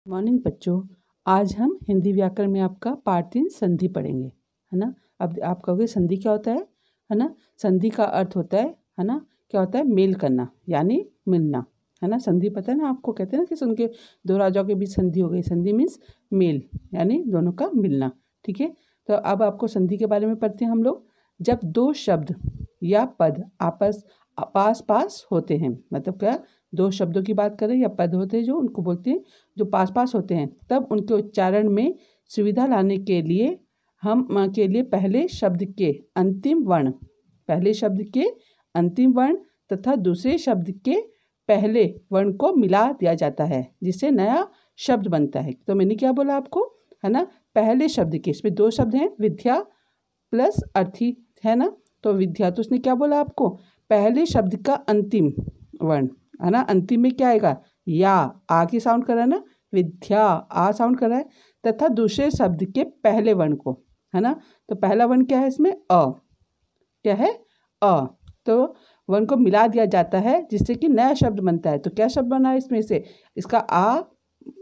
Morning बच्चों, आज हम हिंदी व्याकरण में आपका पार्ट 3 संधि पढ़ेंगे, है ना। अब आप कहोगे संधि क्या होता है ना। संधि का अर्थ होता है ना, क्या होता है, मेल करना यानी मिलना, है ना। संधि पता है ना आपको, कहते हैं ना कि उनके दो राजाओं के बीच संधि हो गई। संधि मीन्स मेल यानी दोनों का मिलना, ठीक है। तो अब आपको संधि के बारे में पढ़ते हैं हम लोग। जब दो शब्द या पद आपस पास पास होते हैं, मतलब क्या, दो शब्दों की बात करें या पद होते हैं जो उनको बोलते हैं, जो पास पास होते हैं, तब उनके उच्चारण में सुविधा लाने के लिए पहले शब्द के अंतिम वर्ण तथा दूसरे शब्द के पहले वर्ण को मिला दिया जाता है, जिससे नया शब्द बनता है। तो मैंने क्या बोला आपको, है ना, पहले शब्द के, इसमें दो शब्द हैं, विद्या प्लस अर्थी, है ना। तो विद्या, तो उसने क्या बोला आपको, पहले शब्द का अंतिम वर्ण, है ना, अंतिम में क्या आएगा, या, आ की साउंड कर रहा है ना, विद्या आ साउंड कर रहा है, तथा दूसरे शब्द के पहले वर्ण को, है ना। तो पहला वर्ण क्या है इसमें, अ, क्या है, अ। तो वर्ण को मिला दिया जाता है जिससे कि नया शब्द बनता है। तो क्या शब्द बना है इसमें से, इसका आ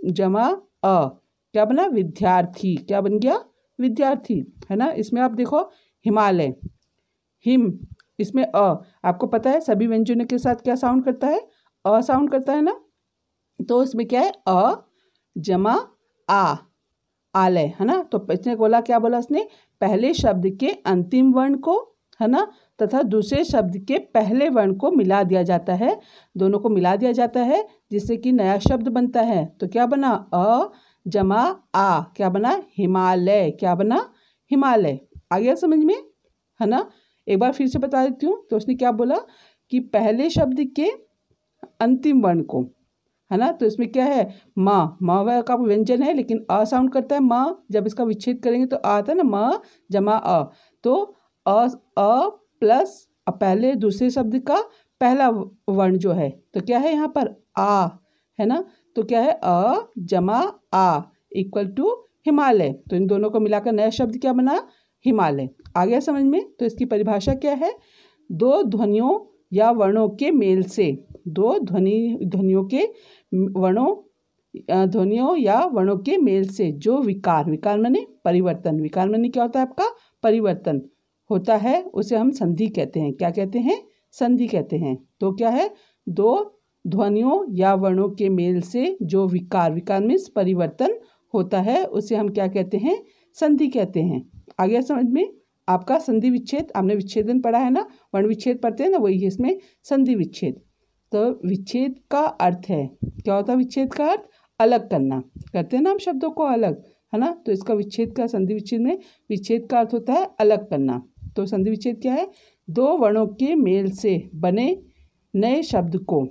जमा अ, क्या बना, विद्यार्थी, क्या बन गया, विद्यार्थी, है ना। इसमें आप देखो हिमालय, हिम, इसमें अ, आपको पता है सभी व्यंजनों के साथ क्या साउंड करता है, अ साउंड करता है ना। तो इसमें क्या है, अ जमा आ, आलय, है ना। तो इसने बोला, क्या बोला इसने, पहले शब्द के अंतिम वर्ण को, है ना, तथा दूसरे शब्द के पहले वर्ण को मिला दिया जाता है, दोनों को मिला दिया जाता है जिससे कि नया शब्द बनता है। तो क्या बना, अ जमा आ, क्या बना, हिमालय, क्या बना, हिमालय। आ गया समझ में, है ना। एक बार फिर से बता देती हूँ। तो उसने क्या बोला कि पहले शब्द के अंतिम वर्ण को, है ना। तो इसमें क्या है, माँ का व्यंजन है लेकिन अ साउंड करता है, माँ, जब इसका विच्छेद करेंगे तो आ आता है ना, माँ जमा अ। तो अ प्लस पहले दूसरे शब्द का पहला वर्ण जो है, तो क्या है यहाँ पर, आ, है ना। तो क्या है, अ जमा आ इक्वल टू हिमालय। तो इन दोनों को मिलाकर नया शब्द क्या बना, हिमालय। आ गया समझ में। तो इसकी परिभाषा क्या है, दो ध्वनियों या वर्णों के मेल से, दो ध्वनियों या वर्णों के मेल से जो विकार माने परिवर्तन, विकार माने क्या होता है आपका, परिवर्तन होता है, उसे हम संधि कहते हैं। क्या कहते हैं, संधि कहते हैं। तो क्या है, दो ध्वनियों या वर्णों के मेल से जो विकार मीन्स परिवर्तन होता है, उसे हम क्या कहते हैं, संधि कहते हैं। आ गया समझ में आपका। संधि विच्छेद आपने विच्छेदन पढ़ा है ना, वर्ण विच्छेद पढ़ते हैं ना, वही है इसमें संधि विच्छेद। तो विच्छेद का अर्थ है, क्या होता है विच्छेद का अर्थ, अलग करना, करते हैं ना हम शब्दों को अलग, है ना। तो इसका विच्छेद का, संधि विच्छेद में विच्छेद का अर्थ होता है अलग करना। तो संधि विच्छेद क्या है, दो वर्णों के मेल से बने नए शब्द को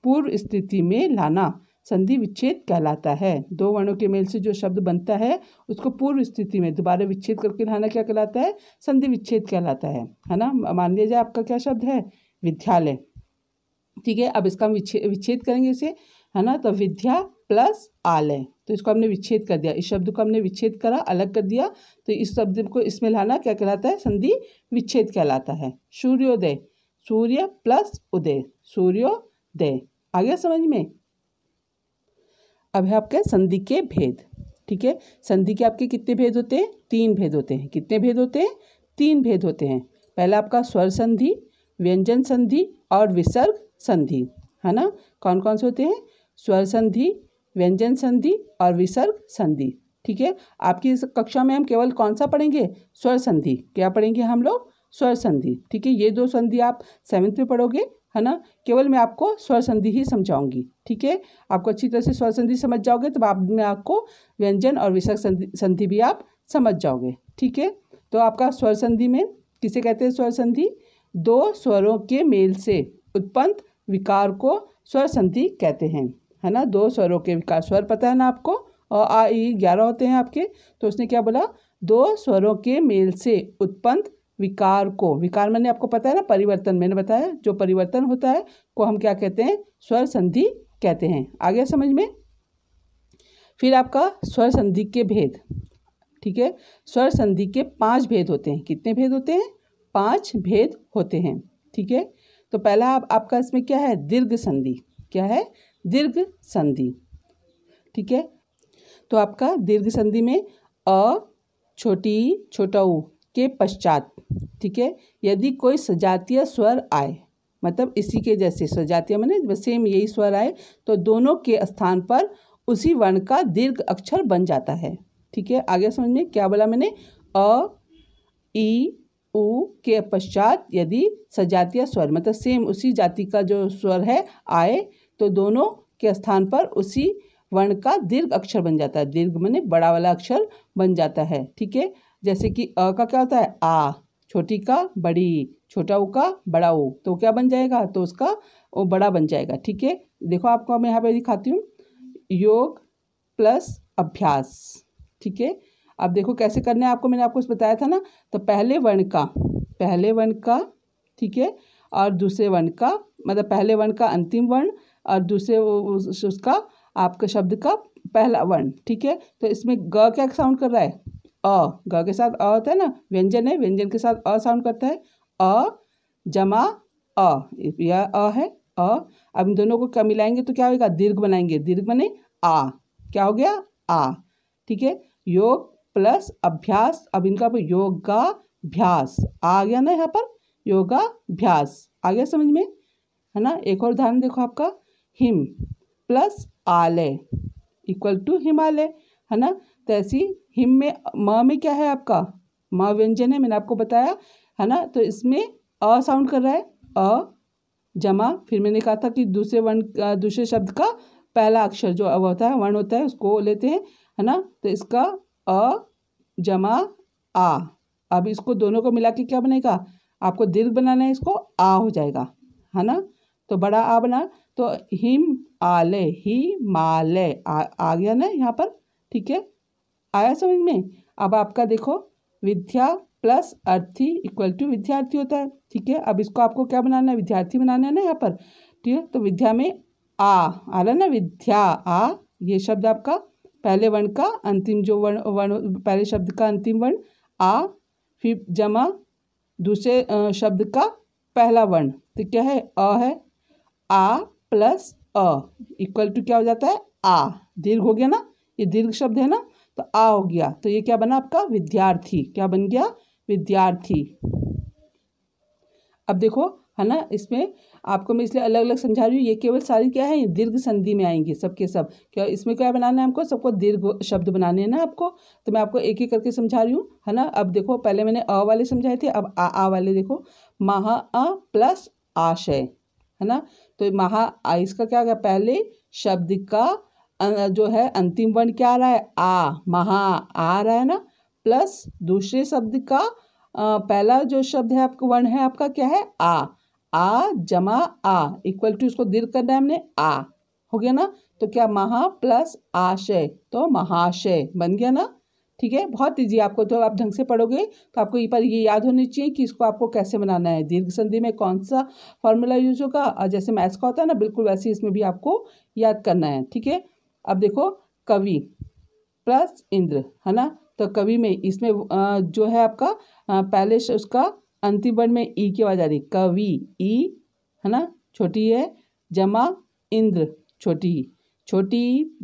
पूर्व स्थिति में लाना संधि विच्छेद कहलाता है। दो वर्णों के मेल से जो शब्द बनता है उसको पूर्व स्थिति में दोबारा विच्छेद करके लाना क्या कहलाता है, संधि विच्छेद कहलाता है ना। मान लिया जाए आपका क्या शब्द है, विद्यालय, ठीक है। अब इसका हम विच्छेद करेंगे इसे, है ना। तो विद्या प्लस आलय, तो इसको हमने विच्छेद कर दिया, इस शब्द को हमने विच्छेद करा, अलग कर दिया। तो इस शब्द को इसमें लाना क्या कहलाता है, संधि विच्छेद कहलाता है। सूर्योदय, सूर्य प्लस उदय, सूर्योदय। आ गया समझ में। अब है आपके संधि के भेद, ठीक है। संधि के आपके कितने भेद होते हैं, तीन भेद होते हैं। कितने भेद होते हैं, तीन भेद होते हैं। पहला आपका स्वर संधि, व्यंजन संधि और विसर्ग संधि, है ना। कौन कौन से होते हैं, स्वर संधि, व्यंजन संधि और विसर्ग संधि, ठीक है। आपकी इस कक्षा में हम केवल कौन सा पढ़ेंगे, स्वर संधि। क्या पढ़ेंगे हम लोग, स्वर संधि, ठीक है। ये दो संधि आप 7th में पढ़ोगे, है ना। केवल मैं आपको स्वर संधि ही समझाऊंगी, ठीक है। आपको अच्छी तरह से स्वर संधि समझ जाओगे तो बाद में आपको व्यंजन और विसर्ग संधि भी आप समझ जाओगे, ठीक है। तो आपका स्वर संधि में किसे कहते हैं, स्वर संधि, दो स्वरों के मेल से उत्पन्न विकार को स्वर संधि कहते हैं, है ना। दो स्वरों के विकार, स्वर पता है ना आपको, और आ ई 11 होते हैं आपके। तो उसने क्या बोला, दो स्वरों के मेल से उत्पन्न विकार को, विकार मैंने आपको पता है ना, परिवर्तन, मैंने बताया जो परिवर्तन होता है को हम क्या कहते हैं, स्वर संधि कहते हैं। आ गया समझ में। फिर आपका स्वर संधि के भेद, ठीक है। स्वर संधि के 5 भेद होते हैं। कितने भेद होते हैं, 5 भेद होते हैं, ठीक है। तो पहला आपका इसमें क्या है, दीर्घ संधि। क्या है, दीर्घ संधि, ठीक है। तो आपका दीर्घ संधि में अ, छोटी ई, छोटा ऊ के पश्चात, ठीक है, यदि कोई सजातीय स्वर आए, मतलब इसी के जैसे, सजातीय माने सेम यही स्वर आए, तो दोनों के स्थान पर उसी वर्ण का दीर्घ अक्षर बन जाता है। ठीक है, आगे समझ में क्या बोला मैंने, अ, ई, उ के पश्चात यदि सजातीय स्वर, मतलब सेम उसी जाति का जो स्वर है आए, तो दोनों के स्थान पर उसी वर्ण का दीर्घ अक्षर बन जाता है। दीर्घ माने बड़ा वाला अक्षर बन जाता है। ठीक है, जैसे कि अ का क्या होता है, आ, छोटी का बड़ी, छोटा ऊ का बड़ा ऊ, तो क्या बन जाएगा, तो उसका वो बड़ा बन जाएगा। ठीक है, देखो आपको मैं यहाँ पे दिखाती हूँ, योग प्लस अभ्यास। ठीक है, अब देखो कैसे करना है आपको, मैंने आपको बताया था ना, तो पहले वर्ण का, ठीक है, और दूसरे वर्ण का, मतलब पहले वर्ण का अंतिम वर्ण और दूसरे उसका आपका शब्द का पहला वर्ण। ठीक है, तो इसमें ग क्या साउंड कर रहा है, अ, ग के साथ अ होता है ना, व्यंजन है, व्यंजन के साथ अ साउंड करता है, अ जमा अ, यह अ है, अ। अब इन दोनों को क्या मिलाएंगे तो क्या होगा, दीर्घ बनाएंगे, दीर्घ बने आ, क्या हो गया, आ। ठीक है, योग प्लस अभ्यास, अब इनका योगाभ्यास आ गया ना, यहाँ पर योगाभ्यास आ गया समझ में, है ना। एक और उदाहरण देखो आपका, हिम प्लस आलय इक्वल टू हिमालय, है ना। तो ऐसी हिम में म में क्या है आपका, म व्यंजन है, मैंने आपको बताया, है ना। तो इसमें अ साउंड कर रहा है, अ जमा, फिर मैंने कहा था कि दूसरे शब्द का पहला अक्षर जो होता है, वर्ण होता है, उसको लेते हैं, है ना। तो इसका अ जमा आ, अब इसको दोनों को मिला के क्या बनेगा, आपको दीर्घ बनाना है, इसको आ हो जाएगा, है ना। तो बड़ा आ बना, तो हिम आलय, हिमालय आ गया ना यहाँ पर। ठीक है, आया समझ में। अब आपका देखो, विद्या प्लस अर्थी इक्वल टू विद्यार्थी होता है। ठीक है, अब इसको आपको क्या बनाना है, विद्यार्थी बनाना है ना यहाँ पर। ठीक है, तो विद्या में आ रहा है ना, विद्या आ, ये शब्द आपका पहले वर्ण का अंतिम जो वर्ण पहले शब्द का अंतिम वर्ण आ, फिर जमा दूसरे शब्द का पहला वर्ण, तो क्या है, अ है, आ प्लस अ इक्वल टू क्या हो जाता है, आ, दीर्घ हो गया ना, ये दीर्घ शब्द है ना, तो आ हो गया, तो ये क्या बना आपका, विद्यार्थी, क्या बन गया, विद्यार्थी। अब देखो, है ना, इसमें आपको मैं इसलिए अलग अलग समझा रही हूँ, ये केवल सारी क्या है, दीर्घ संधि में आएंगे सबके सब। क्या इसमें क्या बनाना है हमको, सबको दीर्घ शब्द बनाने हैं ना आपको, तो मैं आपको एक एक करके समझा रही हूँ, है ना। अब देखो, पहले मैंने अ वाले समझाए थे, अब आ वाले देखो, महा अ प्लस आशय, है ना। तो महा इसका क्या गया, पहले शब्द का जो है अंतिम वर्ण क्या आ रहा है, आ, महा आ रहा है ना, प्लस दूसरे शब्द का पहला जो शब्द है आपका, वर्ण है आपका क्या है, आ जमा आ इक्वल टू, इसको दीर्घ करना है हमने, आ हो गया ना। तो क्या, महा प्लस आशय, तो महाशय बन गया ना। ठीक है, बहुत ईजी, आपको तो आप ढंग से पढ़ोगे तो आपको ये पर ये याद होनी चाहिए कि इसको आपको कैसे बनाना है, दीर्घ संधि में कौन सा फॉर्मूला यूज होगा, और जैसे मैथ्स का होता है ना, बिल्कुल वैसे इसमें भी आपको याद करना है। ठीक है, अब देखो, कवि प्लस इंद्र, है ना। तो कवि में इसमें जो है आपका पहले उसका अंतिम वर्ण में ई की आवाज आ रही, कवि ई, है ना, छोटी है, जमा इंद्र, छोटी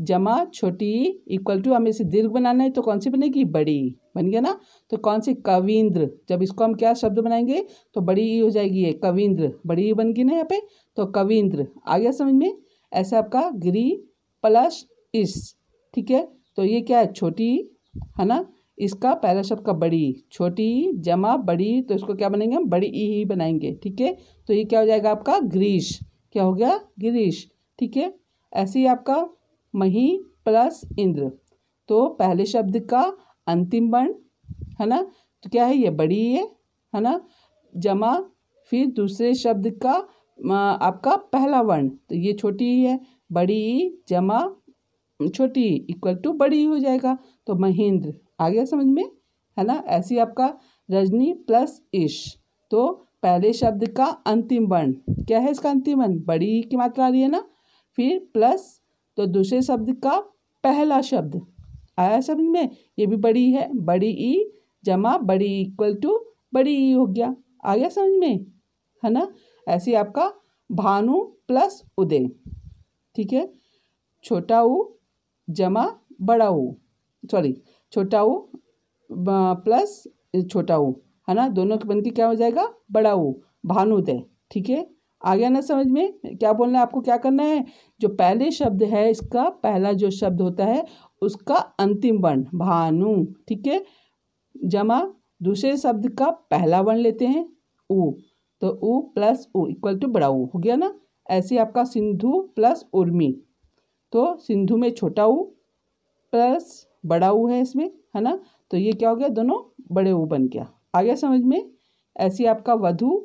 जमा छोटी इक्वल टू, हमें इसे दीर्घ बनाना है, तो कौन सी बनेगी, बड़ी, बन गया ना। तो कौन सी, कविंद्र, जब इसको हम क्या शब्द बनाएंगे तो बड़ी ई हो जाएगी, ये कविंद्र, बड़ी ई बन गई ना यहाँ पे, तो कविंद्र आ गया समझ में। ऐसा आपका गिरी प्लस इस, ठीक है, तो ये क्या है, छोटी, है ना, इसका पहला शब्द का बड़ी, छोटी जमा बड़ी, तो इसको क्या बनेंगे हम, बड़ी ई ही बनाएंगे। ठीक है, तो ये क्या हो जाएगा आपका, ग्रीश, क्या हो गया, गिरीश। ठीक है, ऐसे ही आपका मही प्लस इंद्र, तो पहले शब्द का अंतिम वर्ण, है ना, तो क्या है, ये बड़ी है ना, जमा फिर दूसरे शब्द का आपका पहला वर्ण, तो ये छोटी ही है, बड़ी जमा छोटी इक्वल टू बड़ी हो जाएगा, तो महेंद्र आ गया समझ में, है ना। ऐसे ही आपका रजनी प्लस ईश, तो पहले शब्द का अंतिम वर्ण क्या है, इसका अंतिम वर्ण बड़ी की मात्रा आ रही है ना, फिर प्लस तो दूसरे शब्द का पहला शब्द आया समझ में, ये भी बड़ी है, बड़ी ई जमा बड़ी इक्वल टू बड़ी ई हो गया, आ गया समझ में, है ना। ऐसे ही आपका भानु प्लस उदय, ठीक है, छोटा ऊ जमा बड़ा ऊ, सॉरी छोटा ऊ प्लस छोटा ऊ, है ना, दोनों के बन के क्या हो जाएगा, बड़ा ऊ, भानुदय। ठीक है, आ गया ना समझ में? क्या बोलना है आपको, क्या करना है, जो पहले शब्द है इसका पहला जो शब्द होता है उसका अंतिम वर्ण भानु, ठीक है, जमा दूसरे शब्द का पहला वर्ण लेते हैं ऊ, तो ऊ प्लस ऊ इक्वल टू बड़ा ऊ, हो गया ना। ऐसे आपका सिंधु प्लस उर्मी, तो सिंधु में छोटा ऊ प्लस बड़ा ऊ है इसमें, है ना, तो ये क्या हो गया, दोनों बड़े ऊ बन गया। आ गया समझ में? ऐसे आपका वधु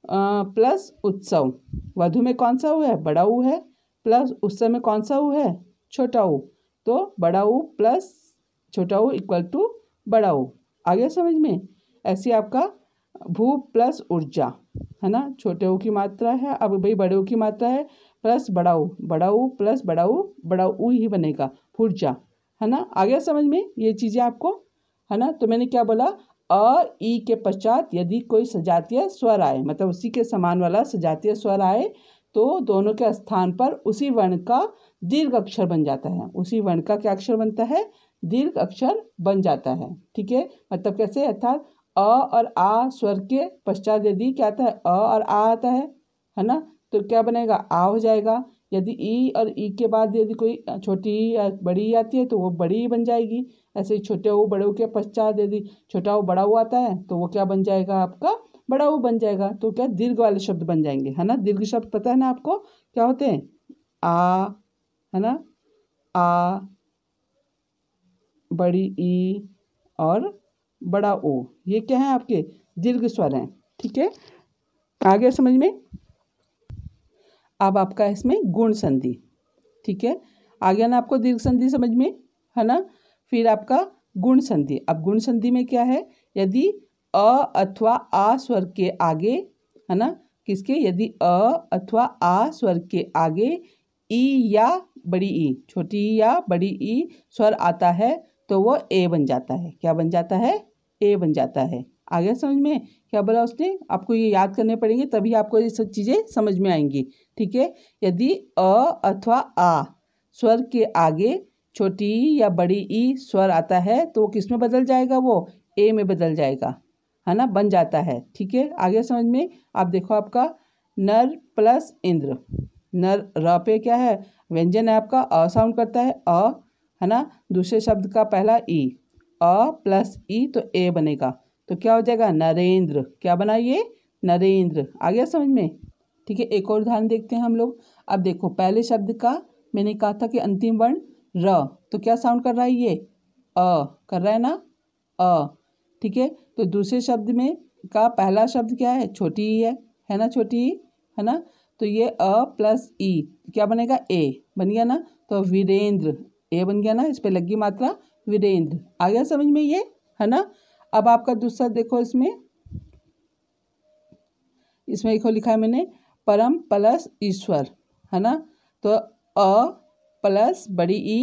प्लस उत्सव, वधु में कौन सा ऊ है, बड़ा ऊ है, प्लस उत्सव में कौन सा ऊ है, छोटा ऊ, तो बड़ा ऊ प्लस छोटा ऊ इक्वल टू बड़ा ऊ। आ गया समझ में? ऐसे आपका भू प्लस ऊर्जा, है ना, छोटे ऊ की मात्रा है, अब भाई बड़े ऊ की मात्रा है, प्लस बड़ा ऊ प्लस बड़ा ऊ ही बनेगा ऊर्जा, है ना। आ गया समझ में ये चीज़ें आपको, है ना। तो मैंने क्या बोला, अ ई के पश्चात यदि कोई सजातीय स्वर आए, मतलब उसी के समान वाला सजातीय स्वर आए, तो दोनों के स्थान पर उसी वर्ण का दीर्घ अक्षर बन जाता है, उसी वर्ण का क्या अक्षर बनता है, दीर्घ अक्षर बन जाता है। ठीक है, मतलब कैसे, अर्थात अ और आ स्वर के पश्चात यदि क्या आता है, अ और आ आता है ना, तो क्या बनेगा, आ हो जाएगा। यदि ई और ई के बाद यदि कोई छोटी या बड़ी आती है तो वो बड़ी बन जाएगी। ऐसे ही छोटे ऊ बड़े ऊ के पश्चात यदि छोटा ऊ बड़ा ऊ आता है तो वो क्या बन जाएगा, आपका बड़ा ऊ बन जाएगा। तो क्या दीर्घ वाले शब्द बन जाएंगे, है ना। दीर्घ शब्द पता है ना आपको क्या होते हैं, आ, है ना, आ, बड़ी ई और बड़ा ओ, ये क्या है आपके दीर्घ स्वर हैं। ठीक है, आ गया समझ में? अब आपका इसमें गुण संधि, ठीक है, आ गया ना आपको दीर्घ संधि समझ में, है ना। फिर आपका गुण संधि, अब गुण संधि में क्या है, यदि अ अथवा आ स्वर के आगे, है ना, किसके, यदि अ अथवा आ स्वर के आगे ई या बड़ी ई, छोटी ई या बड़ी ई स्वर आता है तो वो ए बन जाता है। क्या बन जाता है, ए बन जाता है। आ गया समझ में? क्या बोला उसने, आपको ये याद करने पड़ेंगे तभी आपको ये सब चीज़ें समझ में आएंगी। ठीक है, यदि अ अथवा आ स्वर के आगे छोटी ई या बड़ी ई स्वर आता है तो वो किस में बदल जाएगा, वो ए में बदल जाएगा, है ना, बन जाता है। ठीक है, आगे समझ में? आप देखो आपका नर प्लस इंद्र, नर र पे क्या है, व्यंजन है आपका, अ साउंड करता है, है ना, दूसरे शब्द का पहला ई, अ प्लस ई तो ए बनेगा, तो क्या हो जाएगा, नरेंद्र। क्या बना ये, नरेंद्र। आ गया समझ में? ठीक है, एक और उदाहरण देखते हैं हम लोग। अब देखो पहले शब्द का मैंने कहा था कि अंतिम वर्ण र, तो क्या साउंड कर रहा है ये, अ कर रहा है ना, अ। ठीक है, तो दूसरे शब्द में का पहला शब्द क्या है, छोटी ई है ना, छोटी ई, है ना, तो ये अ प्लस ई क्या बनेगा, ए बन गया ना, तो वीरेंद्र, ए बन गया ना, इस पे लगी मात्रा वीरेंद्र। आ गया समझ में ये, है ना। अब आपका दूसरा देखो, इसमें देखो लिखा है मैंने परम प्लस ईश्वर, है ना, तो अ प्लस बड़ी ई,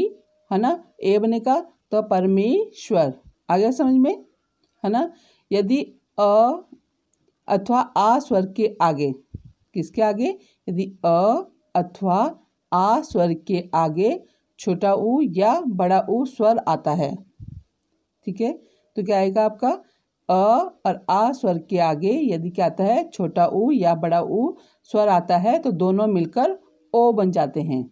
है ना, ए बनेगा तो परमेश्वर। आ गया समझ में, है ना। यदि अ अथवा आ स्वर के आगे, किसके आगे, यदि अ अथवा आ स्वर के आगे छोटा ऊ या बड़ा ऊ स्वर आता है, ठीक है, तो क्या आएगा आपका, अ और आ स्वर के आगे यदि क्या आता है, छोटा ऊ या बड़ा ऊ स्वर आता है तो दोनों मिलकर ओ बन जाते हैं।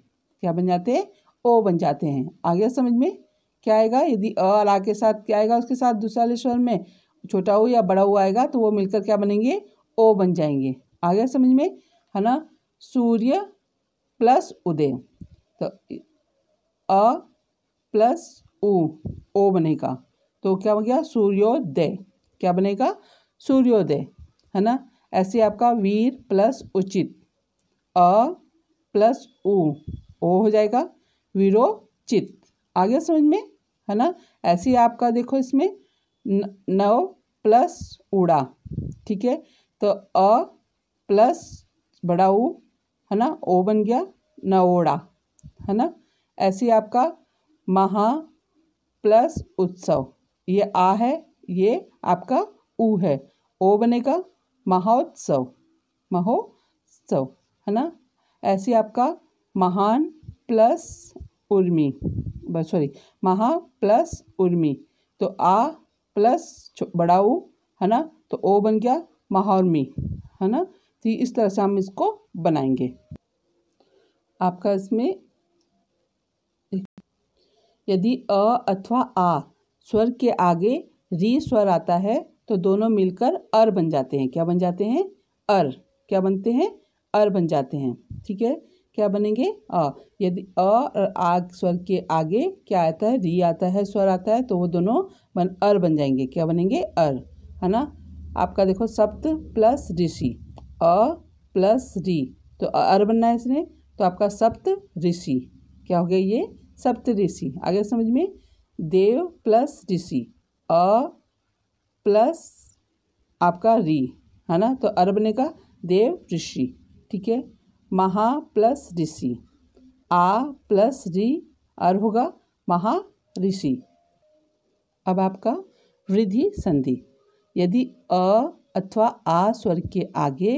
क्या बन जाते हैं, ओ बन जाते हैं। आ गया समझ में? क्या आएगा, यदि अ और आ के साथ क्या आएगा, उसके साथ दूसरे वाले स्वर में छोटा ऊ या बड़ा ऊ आएगा तो वो मिलकर क्या बनेंगे, ओ बन जाएंगे। आ गया समझ में, है ना। सूर्य प्लस उदय, तो अ प्लस ऊ, ओ बनेगा, तो क्या हो गया, सूर्योदय। क्या बनेगा, सूर्योदय, है ना। ऐसे आपका वीर प्लस उचित, अ प्लस ऊ, ओ हो जाएगा वीरोचित। आ गया समझ में, है ना। ऐसे ही आपका देखो इसमें नव प्लस उड़ा, ठीक है, तो अ प्लस बड़ा ऊ, है ना, ओ बन गया नवोड़ा, है ना। ऐसे ही आपका महा प्लस उत्सव, ये आ है, ये आपका ऊ है, ओ बनेगा महोत्सव, महोत्सव, है ना। ऐसे आपका महान प्लस उर्मी, बस सॉरी, महा प्लस उर्मी, तो आ प्लस बड़ा ऊ, है ना, तो ओ बन गया महाउर्मी, है ना। तो इस तरह से हम इसको बनाएंगे। आपका इसमें यदि अ अथवा आ स्वर के आगे री स्वर आता है तो दोनों मिलकर अर बन जाते हैं। क्या बन जाते हैं? अर। क्या बनते हैं? अर बन जाते हैं। ठीक है, क्या बनेंगे? अ। यदि अ और आ स्वर के आगे क्या आता है? री आता है, स्वर आता है, तो वो दोनों अर बन जाएंगे। क्या बनेंगे? अर, है ना। आपका देखो सप्त प्लस ऋषि, अ प्लस री, तो अर बनना है इसने, तो आपका सप्त ऋषि। क्या हो गया ये? सप्त ऋषि। आगे समझ में? देव प्लस ऋषि, अ प्लस आपका री, है ना, तो अर बनेगा देव ऋषि। ठीक है, महा प्लस ऋषि, आ प्लस री, अर होगा महा ऋषि। अब आपका वृद्धि संधि। यदि अ अथवा आ स्वर के आगे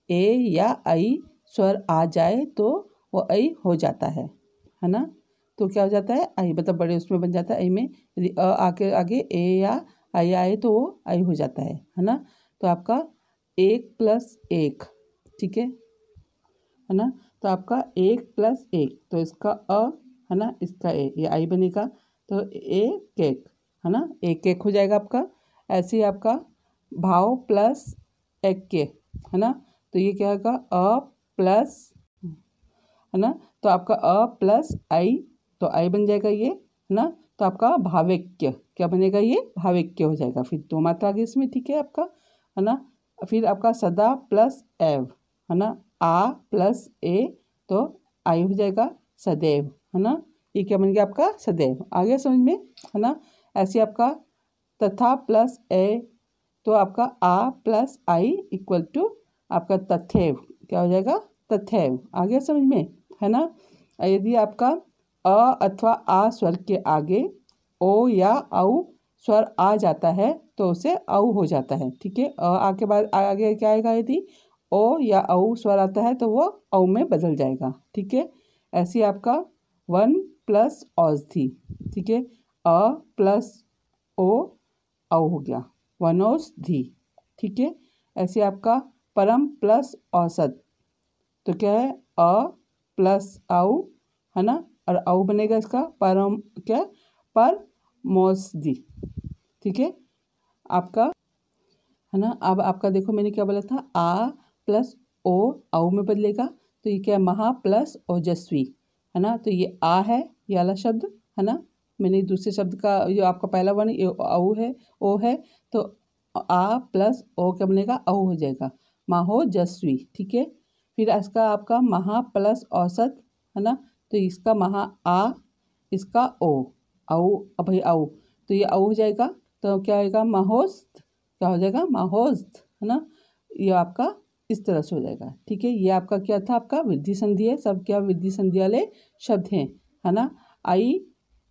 ए या ऐ स्वर आ जाए तो वो ऐ हो जाता है ना। तो क्या हो जाता है? ऐ, मतलब बड़े उसमें बन जाता है ऐ में। यदि अ आके आगे ए या ऐ आए तो वो ऐ हो जाता है ना। तो आपका 1+1, ठीक है ना। तो आपका 1+1, तो इसका अ, है ना, इसका ए, ये ऐ बनेगा, तो ए केक, है ना, एक केक हो जाएगा आपका। ऐसे ही आपका भाव प्लस एक के, है ना, तो ये क्या होगा? अ प्लस, है ना, तो आपका अ प्लस आई, तो आई बन जाएगा ये, है ना। तो आपका भावेक्य क्या बनेगा? ये भावेक्य हो जाएगा। फिर दो मात्रा आगे इसमें, ठीक है आपका, है ना। फिर आपका सदा प्लस एव, है ना, आ प्लस ए, तो आई हो जाएगा सदैव, है ना। ये क्या बन गया आपका? सदैव। आगे समझ में, है ना। ऐसे आपका तथा प्लस ए, तो आपका आ प्लस आई इक्वल टू आपका तथैव, क्या हो जाएगा? तथैव। आगे समझ में, है ना। यदि आपका अ अथवा आ स्वर के आगे ओ या औ स्वर आ जाता है तो उसे औ हो जाता है। ठीक है, अ आ के बाद आगे क्या आएगा? यदि ओ या औ स्वर आता है तो वो औ में बदल जाएगा। ठीक है, ऐसे आपका 1+ औषधि, ठीक है, अ प्लस ओ औ हो गया, वनौषधि। ठीक है, ऐसे आपका परम प्लस औसत, तो क्या है? अ प्लस औ, है ना, और औ बनेगा इसका परम, क्या? परमौषधि। ठीक है आपका, है ना। अब आपका देखो मैंने क्या बोला था? आ प्लस ओ औ में बदलेगा, तो ये क्या? महा प्लस ओजस्वी, है ना। तो ये आ है, ये वाला शब्द, है ना। मैंने दूसरे शब्द का जो आपका पहला वन औ है, ओ है, तो आ प्लस ओ क्या बनेगा? औ हो जाएगा, माहोजस्वी। ठीक है, फिर इसका आपका महा प्लस औसत, है ना, तो इसका महा आ, इसका ओ, औ भाई औ, तो ये औ हो जाएगा, तो क्या आएगा? माहोस्त, क्या हो जाएगा? माहोस्त, है ना। ये आपका इस तरह से हो जाएगा। ठीक है, ये आपका क्या था? आपका वृद्धि संधि है। सब क्या वृद्धि संधि वाले शब्द हैं, है ना। आई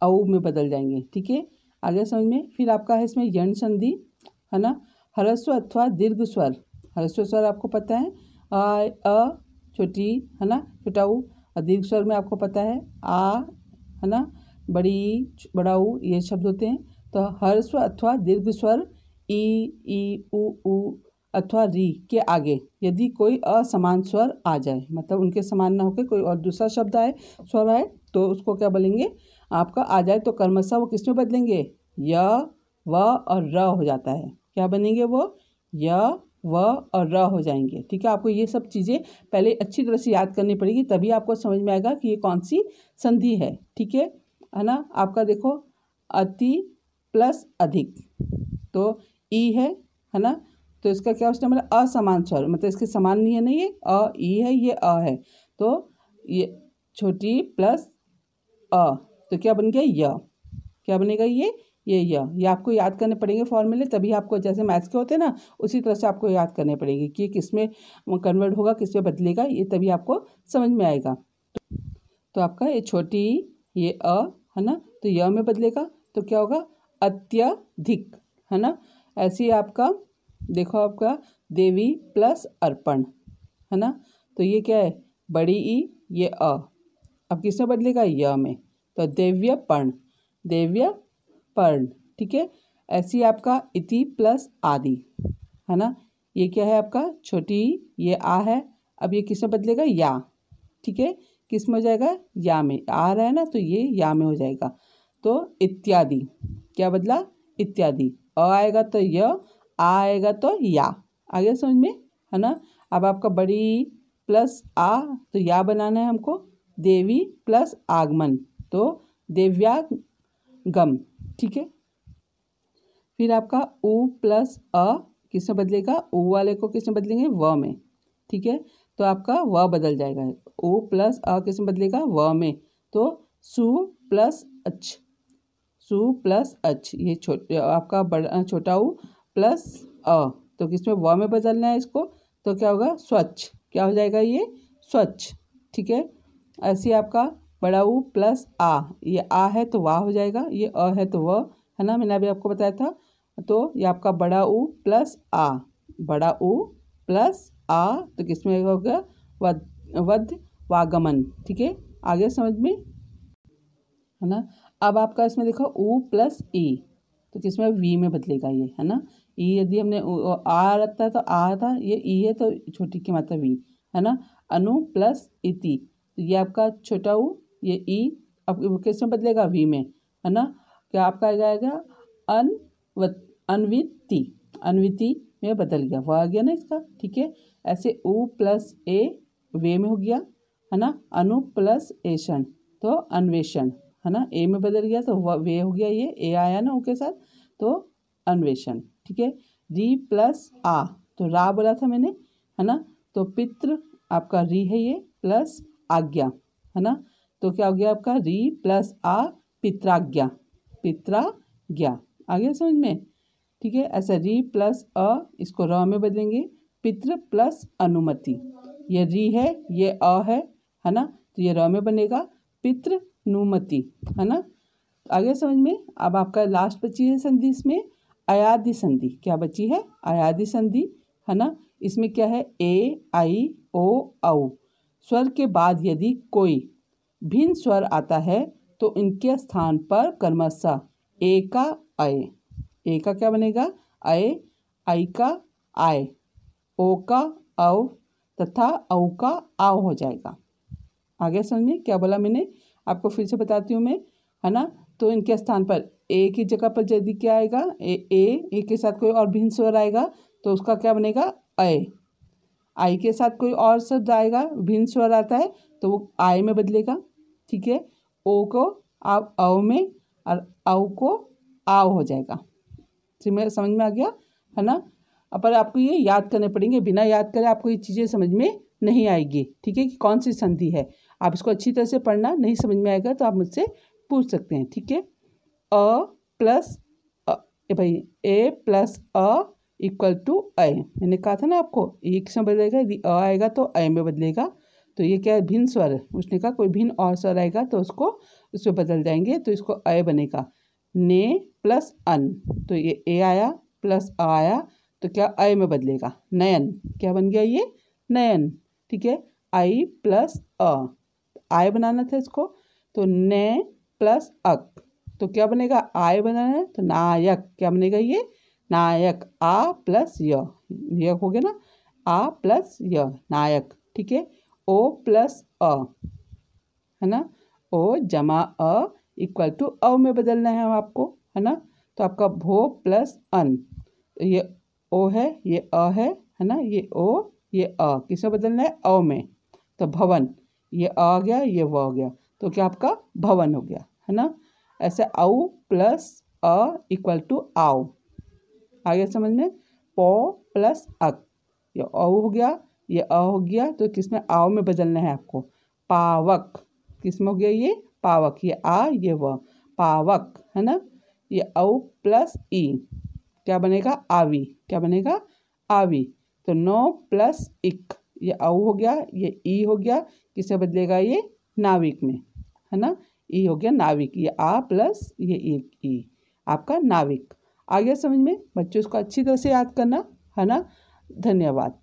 औ में बदल जाएंगे। ठीक है, आगे समझ में। फिर आपका है इसमें यण संधि, है ना। ह्रस्व अथवा दीर्घ स्वर, ह्रस्व स्वर आपको पता है अ छोटी, है ना, छोटा ऊ, और दीर्घ स्वर में आपको पता है आ, है ना, बड़ी बड़ा ऊ, ये शब्द होते हैं। तो ह्रस्व अथवा दीर्घ स्वर ई उ अथवा री के आगे यदि कोई असमान स्वर आ जाए, मतलब उनके समान ना होकर कोई और दूसरा शब्द आए, स्वर आए, तो उसको क्या बोलेंगे? आपका आ जाए तो कर्मशः वो किस में बदलेंगे? य, व और र हो जाता है। क्या बनेंगे वो? य, व और र हो जाएंगे। ठीक है, आपको ये सब चीज़ें पहले अच्छी तरह से याद करनी पड़ेगी, तभी आपको समझ में आएगा कि ये कौन सी संधि है। ठीक है ना। आपका देखो अति प्लस अधिक, तो ई है ना, तो इसका क्या उसने मतलब असमान स्वर, मतलब इसके समान नहीं है ना, ये अ ई है, ये अ है, तो ये छोटी प्लस अ, तो क्या बन गया? य। क्या बनेगा? ये आपको याद करने पड़ेंगे फॉर्मूले, तभी आपको, जैसे मैथ्स के होते हैं ना, उसी तरह से आपको याद करने पड़ेंगे कि किस में कन्वर्ट होगा, किस में बदलेगा, ये तभी आपको समझ में आएगा। तो आपका ये छोटी, ये अ, है ना, तो य में बदलेगा, तो क्या होगा? अत्यधिक, है ना। ऐसे ही आपका देखो, आपका देवी प्लस अर्पण, है ना, तो ये क्या है? बड़ी ई, ये अ, अब किस में बदलेगा? य में, तो देव्य पर्ण, देव्य पर्ण, ठीक है। ऐसी आपका इति प्लस आदि, है ना। ये क्या है आपका छोटी, ये आ है, अब ये किस में बदलेगा, या, ठीक है। किस में हो जाएगा, या में, आ रहा है ना तो ये या में हो जाएगा। तो इत्यादि, क्या बदला, इत्यादि। अ आएगा तो य, आ आएगा तो या। आ गया समझ में, है ना। अब आपका बड़ी प्लस आ, तो या बनाना है हमको। देवी प्लस आगमन, तो देव्यागम, ठीक है। फिर आपका उ प्लस अ किस में बदलेगा, उ वाले को किस में बदलेंगे, व में, ठीक है। तो आपका व बदल जाएगा। उ प्लस अ किस में बदलेगा, व में। तो सु प्लस अच, सु प्लस अच, ये आपका बड़ा छोटा उ प्लस अ, तो किस में, व में बदलना है इसको। तो क्या होगा, स्वच्छ, क्या हो जाएगा, ये स्वच्छ, ठीक है। ऐसे आपका बड़ा उ प्लस आ, ये आ है तो वाह हो जाएगा, ये अ है तो व, है ना, मैंने अभी आपको बताया था। तो ये आपका बड़ा उ प्लस आ, बड़ा उ प्लस आ, तो किस में हो गया, वध वागमन, ठीक है। आगे समझ में, है ना। अब आपका इसमें देखो उ प्लस ई, तो किसमें, वी में बदलेगा ये, है ना। ई यदि हमने आ रखता है तो आ था, ये ई है तो छोटी की मात्रा वी, है ना। अनु प्लस इति, तो ये आपका छोटा उ, ये ई, अब किसमें बदलेगा, वी में, है ना। क्या आपका आ जाएगा, अन्विति, अन्विति में बदल गया, वह आ गया ना इसका, ठीक है। ऐसे उ प्लस ए वे में हो गया, है ना। अनु प्लस एषण, तो अन्वेषण, है ना। ए में बदल गया तो वह वे हो गया, ये ए आया ना उ के साथ, तो अन्वेषण, ठीक है। री प्लस आ, तो रा बोला था मैंने, है ना। तो पितृ आपका री है ये, प्लस आज्ञा, है ना। तो क्या हो गया आपका, री प्लस आ, पित्राज्ञा, पित्राज्ञा। आ गया समझ में, ठीक है। ऐसा री प्लस अ, इसको र में बदलेंगे, पितृ प्लस अनुमति, ये री है, ये अ है ना, तो ये र में बनेगा, पितृ नुमति, है ना। आगे समझ में। अब आपका लास्ट बची है संधि, इसमें अयादि संधि, क्या बची है, अयादि संधि, है ना। इसमें क्या है, ए आई ओ औ, स्वर के बाद यदि कोई भिन्न स्वर आता है तो इनके स्थान पर क्रमशः ए का अय, ए का क्या बनेगा, अय, आई का आय, ओ का औ तथा औ का आव हो जाएगा। आगे समझ में, क्या बोला मैंने, आपको फिर से बताती हूँ मैं, है ना। तो इनके स्थान पर ए की जगह पर यदि क्या आएगा, ए के साथ कोई और भिन्न स्वर आएगा तो उसका क्या बनेगा, अय। आई के साथ कोई और शब्द आएगा, भिन्न स्वर आता है तो वो आय में बदलेगा, ठीक है। ओ को आप औ में, और औ को आव हो जाएगा। समझ में आ गया, है ना। पर आपको ये याद करने पड़ेंगे, बिना याद करे आपको ये चीज़ें समझ में नहीं आएगी, ठीक है, कि कौन सी संधि है। आप इसको अच्छी तरह से पढ़ना, नहीं समझ में आएगा तो आप मुझसे पूछ सकते हैं, ठीक है। अ प्लस भाई ए प्लस अ इक्वल टू अय, मैंने कहा था ना आपको, एक से बदलेगा, यदि अ आएगा तो अय में बदलेगा। तो ये क्या है, भिन्न स्वर है, उसने कहा कोई भिन्न और स्वर आएगा तो उसको उसमें बदल जाएंगे, तो इसको अय बनेगा। ने प्लस अन, तो ये ए आया प्लस अ आया तो क्या अय में बदलेगा, नयन, क्या बन गया ये, नयन, ठीक है। आई प्लस अ, आय बनाना था इसको, तो ने प्लस अक, तो क्या बनेगा, आय बनाना है तो नायक, क्या बनेगा ये, नायक। आ प्लस य हो गया ना, आ प्लस य, नायक, ठीक है। ओ प्लस अ, है ना, ओ जमा अ इक्वल टू अ में बदलना है आपको, है ना। तो आपका भो प्लस अन, तो ये ओ है, ये अ है ना, ये ओ, ये अ, किसमें बदलना है, अ में। तो भवन, ये अ आ गया, ये व आ गया, तो क्या आपका भवन हो गया, है ना। ऐसे औ प्लस अ इक्वल टू आओ, आगे समझ में। पो प्लस अक, ये औ हो गया, ये अ हो गया, तो किसमें, आओ में बदलना है आपको। पावक, किसमें हो गया ये, पावक, ये आ ये व, पावक, है ना। ये औ प्लस ई, क्या बनेगा, आवी, क्या बनेगा, आवी। तो नो प्लस इक, ये औ हो गया, ये ई हो गया, किससे बदलेगा ये, नाविक में, है ना। ई हो गया नाविक, ये आ प्लस ये ई, आपका नाविक। आ गया समझ में बच्चों, इसको अच्छी तरह से याद करना, है ना। धन्यवाद।